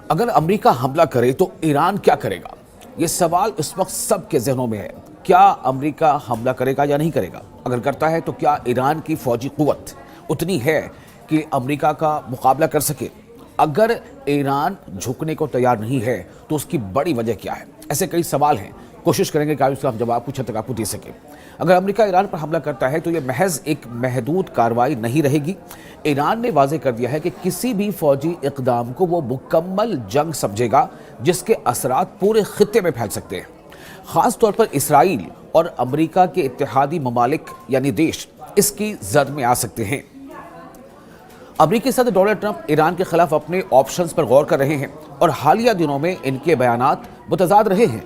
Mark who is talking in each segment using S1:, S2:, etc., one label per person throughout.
S1: اگر امریکہ حملہ کرے تو ایران کیا کرے گا؟ یہ سوال اس وقت سب کے ذہنوں میں ہے۔ کیا امریکہ حملہ کرے گا یا نہیں کرے گا؟ اگر کرتا ہے تو کیا ایران کی فوجی قوت اتنی ہے کہ امریکہ کا مقابلہ کر سکے؟ اگر ایران جھکنے کو تیار نہیں ہے تو اس کی بڑی وجہ کیا ہے؟ ایسے کئی سوال ہیں، کوشش کریں گے کہ اس کا جواب کچھ حد تک آپ کو دے سکیں۔ اگر امریکہ ایران پر حملہ کرتا ہے تو یہ محض ایک محدود کارروائی نہیں رہے گی۔ ایران نے واضح کر دیا ہے کہ کسی بھی فوجی اقدام کو وہ مکمل جنگ سمجھے گا جس کے اثرات پورے خطے میں پھیل سکتے ہیں۔ خاص طور پر اسرائیل اور امریکہ کے اتحادی ممالک یعنی دیش اس کی زد میں آ سکتے ہیں۔ امریکی صدر ڈونلڈ ٹرمپ ایران کے خلاف اپنے آپشنز پر غور کر رہے ہیں اور حالیہ دنوں میں ان کے بیانات متضاد رہے ہیں۔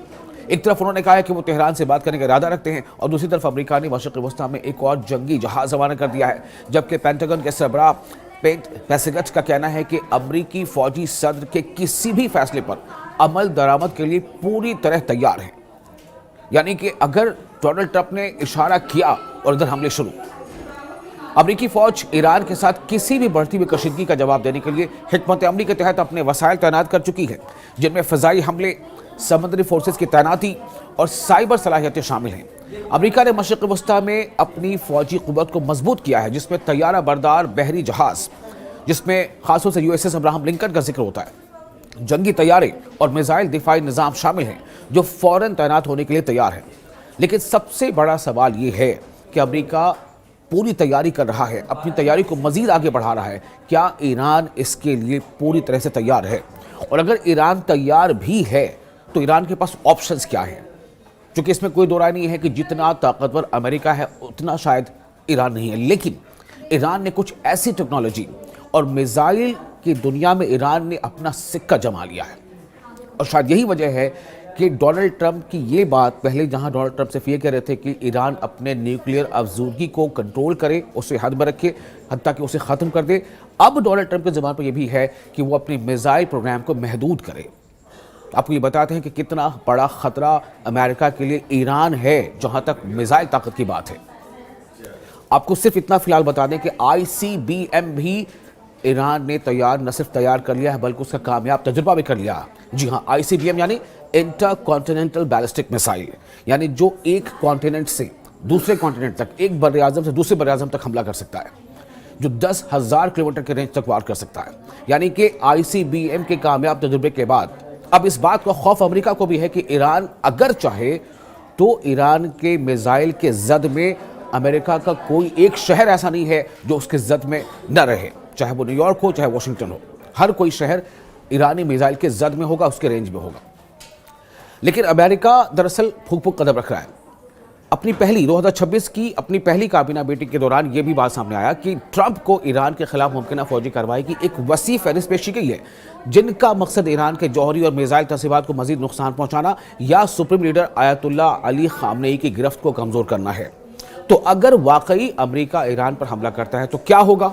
S1: ایک طرف انہوں نے کہا ہے کہ وہ تہران سے بات کرنے کا ارادہ رکھتے ہیں اور دوسری طرف امریکہ نے مشرق وسطیٰ میں ایک اور جنگی جہاز روانہ کر دیا ہے، جبکہ پینٹاگن کے سربراہ پیٹ پیسیگٹ کا کہنا ہے کہ امریکی فوجی صدر کے کسی بھی فیصلے پر عمل درآمد کے لیے پوری طرح تیار ہیں۔ یعنی کہ اگر ڈونلڈ ٹرمپ نے اشارہ کیا اور ادھر حملے شروع، امریکی فوج ایران کے ساتھ کسی بھی بڑھتی ہوئی کشیدگی کا جواب دینے کے لیے حکمت عملی کے تحت اپنے وسائل تعینات کر چکی ہے، جن میں فضائی حملے، سمندری فورسز کی تعیناتی اور سائبر صلاحیتیں شامل ہیں۔ امریکہ نے مشرق وسطیٰ میں اپنی فوجی قوت کو مضبوط کیا ہے، جس میں طیارہ بردار بحری جہاز، جس میں خاص طور سے USS ابراہم لنکن کا ذکر ہوتا ہے، جنگی طیارے اور میزائل دفاعی نظام شامل ہیں جو فوراً تعینات ہونے کے لیے تیار ہیں۔ لیکن سب سے بڑا سوال یہ ہے کہ امریکہ پوری تیاری کر رہا ہے، اپنی تیاری کو مزید آگے بڑھا رہا ہے۔ کیا ایران اس کے لیے پوری طرح سے تیار ہے؟ اور اگر ایران تیار بھی ہے تو ایران کے پاس آپشنز کیا ہیں؟ چونکہ اس میں کوئی دو رائے نہیں ہے کہ جتنا طاقتور امریکہ ہے اتنا شاید ایران نہیں ہے، لیکن ایران نے کچھ ایسی ٹیکنالوجی اور میزائل کی دنیا میں ایران نے اپنا سکہ جما لیا ہے، اور شاید یہی وجہ ہے کہ ڈونلڈ ٹرمپ کی یہ بات پہلے جہاں ڈونلڈ ٹرمپ صرف یہ کہہ رہے تھے کہ ایران اپنے نیوکلیئر افزودگی کو کنٹرول کرے، اسے حد میں رکھے، حتیٰ کہ اسے ختم کر دے، اب ڈونلڈ ٹرمپ کے زبان پر یہ بھی ہے کہ وہ اپنی میزائل پروگرام کو محدود کرے۔ آپ کو یہ بتاتے ہیں کہ کتنا بڑا خطرہ امریکہ کے لیے ایران ہے جہاں تک میزائل طاقت کی بات ہے۔ آپ کو صرف اتنا فی الحال بتا دیں کہ ICBM بھی ایران نے نہ صرف تیار کر لیا ہے بلکہ اس کا کامیاب تجربہ بھی کر لیا ہے۔ جی ہاں، ICBM یعنی انٹر کانٹیننٹل بیلسٹک میسائل، یعنی جو ایک کانٹیننٹ سے دوسرے کانٹیننٹ تک، ایک بر اعظم سے دوسرے بر اعظم تک حملہ کر سکتا ہے، جو 10,000 کلومیٹر کے رینج تک وار کر سکتا ہے۔ یعنی کہ ICBM کے کامیاب تجربے کے بعد اب اس بات کا خوف امریکہ کو بھی ہے کہ ایران اگر چاہے تو ایران کے میزائل کے زد میں امریکہ کا کوئی ایک شہر ایسا نہیں ہے جو اس کے زد میں نہ رہے، چاہے وہ نیو یارک ہو، چاہے واشنگٹن ہو، ہر کوئی شہر ایرانی میزائل کے زد میں ہوگا، اس کے رینج میں ہوگا۔ لیکن امریکہ دراصل پھوک پھوک قدم رکھ رہا ہے۔ اپنی پہلی 2026 کی اپنی پہلی کابینہ میٹنگ کے دوران یہ بھی بات سامنے آیا کہ ٹرمپ کو ایران کے خلاف ممکنہ فوجی کارروائی کی ایک وسیع فہرست پیش کی گئی ہے، جن کا مقصد ایران کے جوہری اور میزائل تنصیبات کو مزید نقصان پہنچانا یا سپریم لیڈر آیت اللہ علی خامنئی کی گرفت کو کمزور کرنا ہے۔ تو اگر واقعی امریکہ ایران پر حملہ کرتا ہے تو کیا ہوگا؟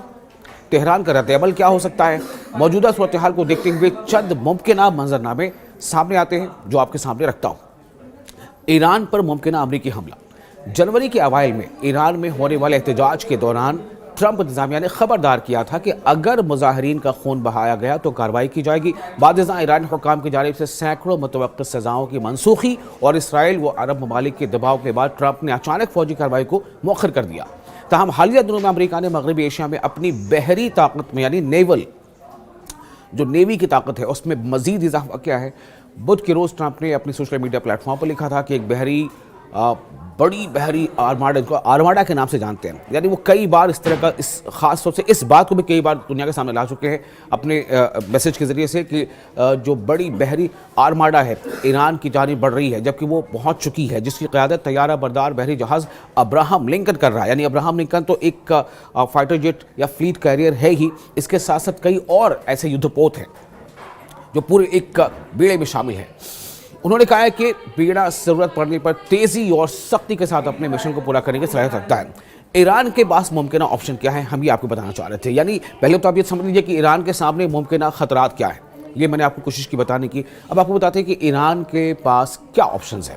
S1: تہران کا رد عمل کیا ہو سکتا ہے؟ موجودہ صورتحال کو دیکھتے ہوئے چند ممکنہ منظرنامے سامنے آتے ہیں جو آپ کے سامنے رکھتا ہوں۔ ایران پر ممکنہ امریکی حملہ۔ جنوری کے اوائل میں ایران میں ہونے والے احتجاج کے دوران ٹرمپ انتظامیہ نے خبردار کیا تھا کہ اگر مظاہرین کا خون بہایا گیا تو کارروائی کی جائے گی۔ بعد ازاں ایرانی حکام کی جانب سے سینکڑوں متوقع سزاؤں کی منسوخی اور اسرائیل و عرب ممالک کے دباؤ کے بعد ٹرمپ نے اچانک فوجی کارروائی کو مؤخر کر دیا۔ تاہم حالیہ دنوں میں امریکہ نے مغربی ایشیا میں اپنی بحری طاقت میں یعنی جو نیوی کی طاقت ہے اس میں مزید اضافہ کیا ہے۔ بدھ کے روز ٹرمپ نے اپنی سوشل میڈیا پلیٹ فارم پر لکھا تھا کہ ایک بڑی بحری آرماڈا، کو آرماڈا کے نام سے جانتے ہیں، یعنی وہ کئی بار اس طرح کا خاص طور سے اس بات کو بھی کئی بار دنیا کے سامنے لا چکے ہیں اپنے میسج کے ذریعے سے کہ جو بڑی بحری آرماڈا ہے ایران کی جانب بڑھ رہی ہے، جبکہ وہ پہنچ چکی ہے، جس کی قیادت طیارہ بردار بحری جہاز ابراہم لنکن کر رہا ہے۔ یعنی ابراہم لنکن تو ایک فائٹر جیٹ یا فلیٹ کیریئر ہے ہی، اس کے ساتھ ساتھ کئی اور ایسے یدھ پوت ہیں جو پورے ایک بیڑے میں شامل ہیں۔ انہوں نے کہا ہے کہ بیڑا ضرورت پڑنے پر تیزی اور سختی کے ساتھ اپنے مشن کو پورا کرنے کی صلاحیت رکھتا ہے۔ ایران کے پاس ممکنہ آپشن کیا ہے، ہم یہ آپ کو بتانا چاہ رہے تھے۔ یعنی پہلے تو آپ یہ سمجھ لیجیے کہ ایران کے سامنے ممکنہ خطرات کیا ہیں، یہ میں نے آپ کو کوشش کی بتانے کی۔ اب آپ کو بتاتے ہیں کہ ایران کے پاس کیا آپشنز ہیں۔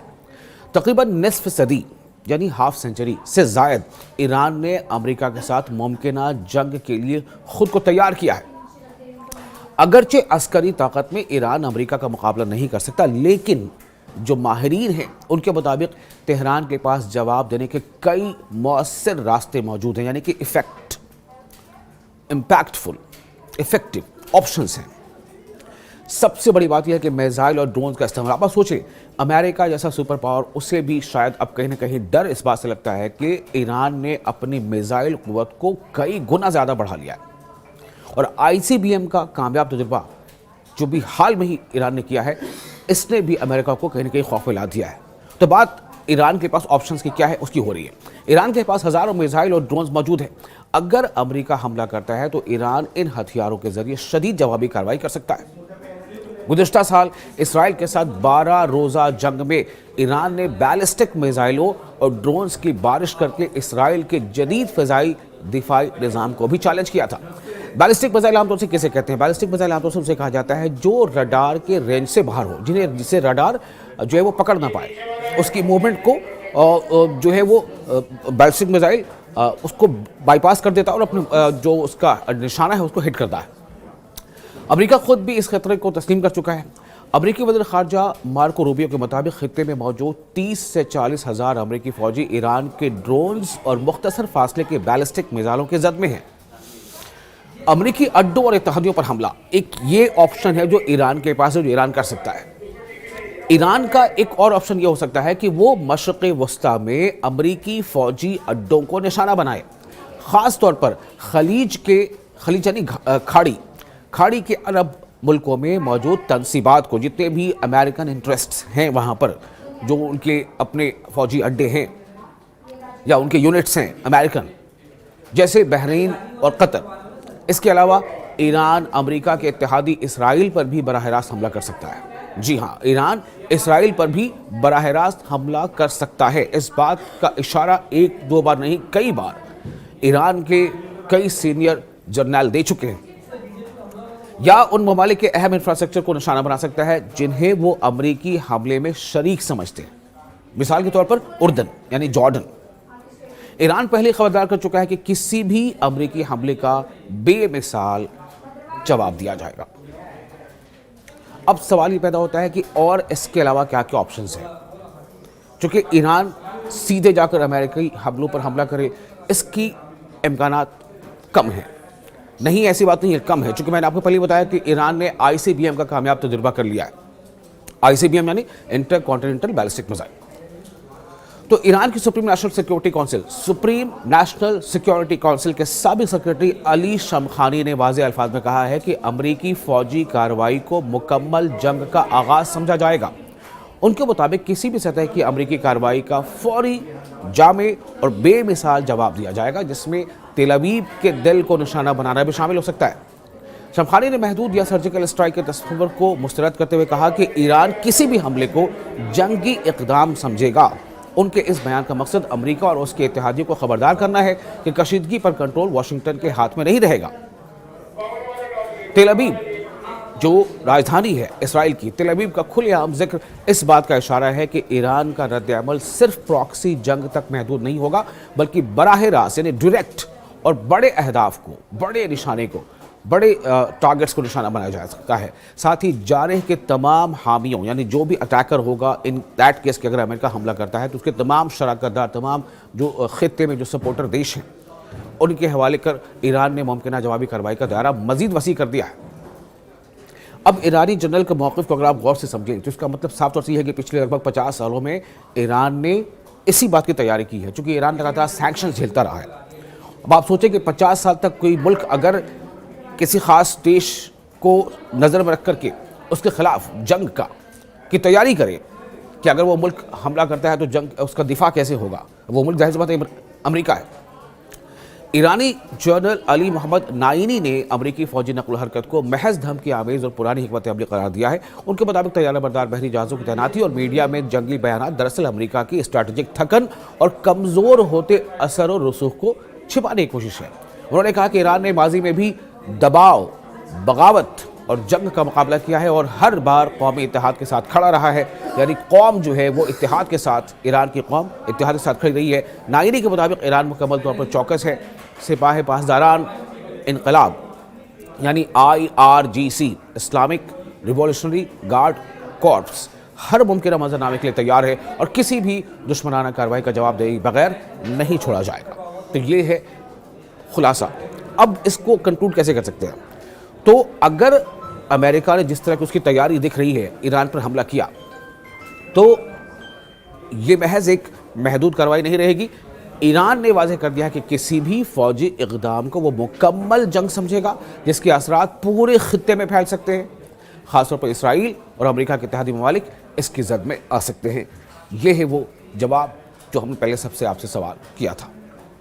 S1: تقریباً نصف صدی یعنی ہاف سینچری سے زائد ایران نے امریکہ کے ساتھ ممکنہ جنگ کے لیے خود کو تیار کیا ہے۔ اگرچہ عسکری طاقت میں ایران امریکہ کا مقابلہ نہیں کر سکتا، لیکن جو ماہرین ہیں ان کے مطابق تہران کے پاس جواب دینے کے کئی مؤثر راستے موجود ہیں، یعنی کہ امپیکٹفل افیکٹو آپشنز ہیں۔ سب سے بڑی بات یہ ہے کہ میزائل اور ڈرونز کا استعمال، آپ سوچیں امریکہ جیسا سپر پاور، اسے بھی شاید اب کہیں نہ کہیں ڈر اس بات سے لگتا ہے کہ ایران نے اپنی میزائل قوت کو کئی گنا زیادہ بڑھا لیا ہے، اور ICBM کا کامیاب تجربہ جو بھی حال میں ہی ایران نے کیا ہے، اس نے بھی امریکہ کو کہیں نہ کہیں خوف میں لا دیا ہے۔ تو بات ایران کے پاس آپشنز کی کیا ہے اس کی ہو رہی ہے۔ ایران کے پاس ہزاروں میزائل اور ڈرونز موجود ہیں۔ اگر امریکہ حملہ کرتا ہے تو ایران ان ہتھیاروں کے ذریعے شدید جوابی کارروائی کر سکتا ہے۔ گزشتہ سال اسرائیل کے ساتھ 12 روزہ جنگ میں ایران نے بیلسٹک میزائلوں اور ڈرونز کی بارش کر کے اسرائیل کے جدید فضائی دفاعی نظام کو بھی چیلنج کیا تھا۔ بیلسٹک میزائل عام طور سے کیسے کہتے ہیں؟ بیلسٹک میزائل عام طور سے اسے کہا جاتا ہے جو رڈار کے رینج سے باہر ہو، جسے رڈار جو ہے وہ پکڑ نہ پائے، اس کی موومنٹ کو جو ہے وہ بیلسٹک میزائل اس کو بائی پاس کر دیتا ہے اور اپنے جو اس کا نشانہ ہے اس کو ہٹ کرتا ہے۔ امریکہ خود بھی اس خطرے کو تسلیم کر چکا ہے۔ امریکی وزیر خارجہ مارکو روبیو کے مطابق خطے میں موجود 30 سے 40 ہزار امریکی فوجی ایران کے ڈرونز اور مختصر فاصلے کے بیلسٹک میزائلوں کے زد میں ہیں۔ امریکی اڈوں اور اتحادیوں پر حملہ ایک یہ آپشن ہے جو ایران کے پاس ہے، جو ایران کر سکتا ہے۔ ایران کا ایک اور آپشن یہ ہو سکتا ہے کہ وہ مشرق وسطی میں امریکی فوجی اڈوں کو نشانہ بنائے، خاص طور پر خلیج یعنی کھاڑی کے عرب ملکوں میں موجود تنصیبات کو، جتنے بھی امریکن انٹرسٹس ہیں وہاں پر، جو ان کے اپنے فوجی اڈے ہیں یا ان کے یونٹس ہیں امریکن، جیسے بحرین اور قطر۔ اس کے علاوہ ایران امریکہ کے اتحادی اسرائیل پر بھی براہ راست حملہ کر سکتا ہے۔ جی ہاں، ایران اسرائیل پر بھی براہ راست حملہ کر سکتا ہے۔ اس بات کا اشارہ ایک دو بار نہیں، کئی بار ایران کے کئی سینئر جرنیل دے چکے ہیں۔ یا ان ممالک کے اہم انفراسٹرکچر کو نشانہ بنا سکتا ہے جنہیں وہ امریکی حملے میں شریک سمجھتے ہیں۔ مثال کے طور پر اردن یعنی جارڈن۔ ایران پہلے خبردار کر چکا ہے کہ کسی بھی امریکی حملے کا بے مثال جواب دیا جائے گا۔ اب سوال یہ پیدا ہوتا ہے کہ اور اس کے علاوہ کیا کیا آپشنز ہیں؟ چونکہ ایران سیدھے جا کر امریکی حملوں پر حملہ کرے، اس کی امکانات کم ہیں۔ نہیں، ایسی بات نہیں ہے، کم ہے، چونکہ میں نے آپ کو پہلے بتایا کہ ایران نے ICBM کا کامیاب تجربہ کر لیا ہے۔ ICBM یعنی انٹر کانٹیننٹل بیلسٹک میزائل۔ تو ایران کی سپریم نیشنل سیکیورٹی کونسل کے سابق سیکریٹری علی شمخانی نے واضح الفاظ میں کہا ہے کہ امریکی فوجی کارروائی کو مکمل جنگ کا آغاز سمجھا جائے گا۔ ان کے مطابق کسی بھی سطح کی امریکی کارروائی کا فوری، جامع اور بے مثال جواب دیا جائے گا، جس میں تل ابیب کے دل کو نشانہ بنانا بھی شامل ہو سکتا ہے۔ شمخانی نے محدود یا سرجیکل اسٹرائک کے تصور کو مسترد کرتے ہوئے کہا کہ ایران کسی بھی حملے کو جنگی اقدام سمجھے گا۔ ان کے اس بیان کا مقصد امریکہ اور اس کے اتحادیوں کو خبردار کرنا ہے کہ کشیدگی پر کنٹرول واشنگٹن کے ہاتھ میں نہیں رہے گا۔ تل ابیب جو راجدھانی ہے اسرائیل کی، تل ابیب کا کھلے عام ذکر اس بات کا اشارہ ہے کہ ایران کا رد عمل صرف پراکسی جنگ تک محدود نہیں ہوگا، بلکہ براہ راست یعنی ڈائریکٹ اور بڑے اہداف کو، بڑے نشانے کو، بڑے ٹارگٹس کو نشانہ بنایا جا سکتا ہے۔ ساتھ ہی جارح کے تمام حامیوں یعنی جو بھی اٹیکر ہوگا، ان دیٹ کیس کہ اگر امریکہ حملہ کرتا ہے تو اس کے تمام شراکت دار، تمام جو خطے میں جو سپورٹر دیش ہیں، ان کے حوالے کر ایران نے ممکنہ جوابی کارروائی کا دائرہ مزید وسیع کر دیا ہے۔ اب ایرانی جنرل کے موقف کو اگر آپ غور سے سمجھیں تو اس کا مطلب صاف طور سے یہ ہے کہ پچھلے لگ بھگ 50 سالوں میں ایران نے اسی بات کی تیاری کی ہے، چونکہ ایران لگاتار سینکشنز جھیلتا رہا ہے۔ اب آپ سوچیں کہ 50 سال تک کوئی ملک اگر کسی خاص دیش کو نظر میں رکھ کر کے اس کے خلاف جنگ کی تیاری کرے کہ اگر وہ ملک حملہ کرتا ہے تو جنگ اس کا دفاع کیسے ہوگا، وہ ملک ظاہر سی بات ہے امریکہ ہے۔ ایرانی جنرل علی محمد نائینی نے امریکی فوجی نقل و حرکت کو محض دھمکی آمیز اور پرانی حکمت عملی قرار دیا ہے۔ ان کے مطابق طیارہ بردار بحری جہازوں کی تعیناتی اور میڈیا میں جنگی بیانات دراصل امریکہ کی اسٹریٹجک تھکن اور کمزور ہوتے اثر و رسوخ کو چھپانے کی کوشش ہے۔ انہوں نے کہا کہ ایران نے ماضی میں بھی دباؤ، بغاوت اور جنگ کا مقابلہ کیا ہے اور ہر بار قومی اتحاد کے ساتھ کھڑا رہا ہے، یعنی قوم جو ہے وہ اتحاد کے ساتھ، ایران کی قوم اتحاد کے ساتھ کھڑی رہی ہے۔ نائینی کے مطابق ایران مکمل طور پر چوکس ہے۔ سپاہ پاسداران انقلاب یعنی IRGC Islamic revolutionary guard corps ہر ممکنہ منظرنامے کے لیے تیار ہے اور کسی بھی دشمنانہ کارروائی کا جواب دے بغیر نہیں چھوڑا جائے گا۔ تو یہ ہے خلاصہ۔ اب اس کو کنکلوڈ کیسے کر سکتے ہیں؟ تو اگر امریکہ نے جس طرح کی اس کی تیاری دکھ رہی ہے ایران پر حملہ کیا تو یہ محض ایک محدود کارروائی نہیں رہے گی۔ ایران نے واضح کر دیا ہے کہ کسی بھی فوجی اقدام کو وہ مکمل جنگ سمجھے گا جس کے اثرات پورے خطے میں پھیل سکتے ہیں، خاص طور پر اسرائیل اور امریکہ کے اتحادی ممالک اس کی زد میں آ سکتے ہیں۔ یہ ہے وہ جواب جو ہم نے پہلے سب سے آپ سے سوال کیا تھا۔